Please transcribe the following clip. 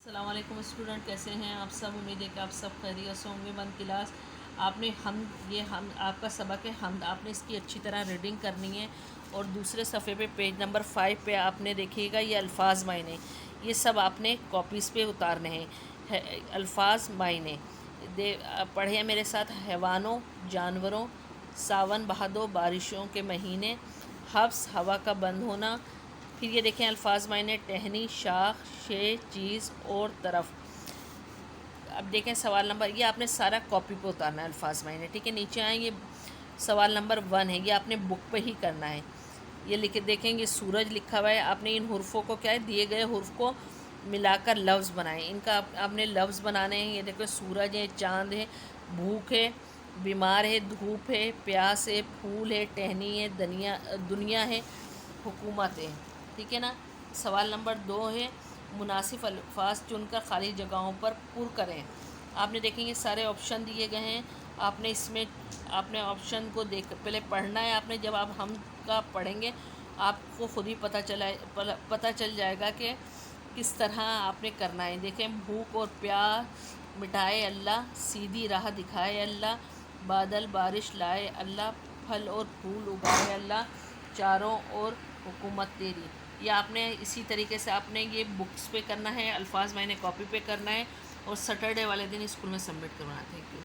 السلام علیکم اسٹوڈنٹ، کیسے ہیں آپ سب؟ امید ہے کہ آپ سب خیریت سے ہوں گے۔ بند کلاس آپ نے آپ کا سبق ہے حمد، آپ نے اس کی اچھی طرح ریڈنگ کرنی ہے۔ اور دوسرے صفحے پہ پیج نمبر 5 پہ آپ نے دیکھیے گا یہ الفاظ معنی، یہ سب آپ نے کاپیز پہ اتارنے ہیں۔ الفاظ معنی پڑھیں میرے ساتھ۔ حیوانوں، جانوروں، ساون بہادو بارشوں کے مہینے، حبس ہوا کا بند ہونا۔ پھر یہ دیکھیں الفاظ معنی، ٹہنی، شاخ، شے، چیز اور طرف۔ اب دیکھیں سوال نمبر، یہ آپ نے سارا کاپی پہ اتارنا ہے الفاظ معنی، ٹھیک ہے۔ نیچے آئیں، یہ سوال نمبر 1 ہے، یہ آپ نے بک پہ ہی کرنا ہے۔ یہ دیکھیں گے سورج لکھا ہوا ہے، آپ نے ان حرفوں کو کیا ہے، دیے گئے حرف کو ملا کر لفظ بنائیں۔ ان کا آپ نے لفظ بنانے ہیں۔ یہ دیکھیں سورج ہے، چاند ہے، بھوک ہے، بیمار ہے، دھوپ ہے، پیاس ہے، پھول ہے، ٹہنی ہے، دنیا ہے، حکومت ہے، ٹھیک ہے نا۔ سوال نمبر 2 ہے، مناسب الفاظ چن کر خالی جگہوں پر پر کریں۔ آپ نے دیکھیں یہ سارے آپشن دیے گئے ہیں، آپ نے اس میں آپشن کو پہلے پڑھنا ہے۔ آپ نے جب آپ ہم کا پڑھیں گے آپ کو خود ہی پتہ چل جائے گا کہ کس طرح آپ نے کرنا ہے۔ دیکھیں بھوک اور پیاس مٹائے اللہ، سیدھی راہ دکھائے اللہ، بادل بارش لائے اللہ، پھل اور پھول اگائے اللہ، چاروں اور حکومت تیری۔ یہ آپ نے اسی طریقے سے آپ نے یہ بکس پہ کرنا ہے، الفاظ میں نے کاپی پہ کرنا ہے، اور سیٹرڈے والے دن اسکول میں سبمٹ کروانا ہے۔ Thank you.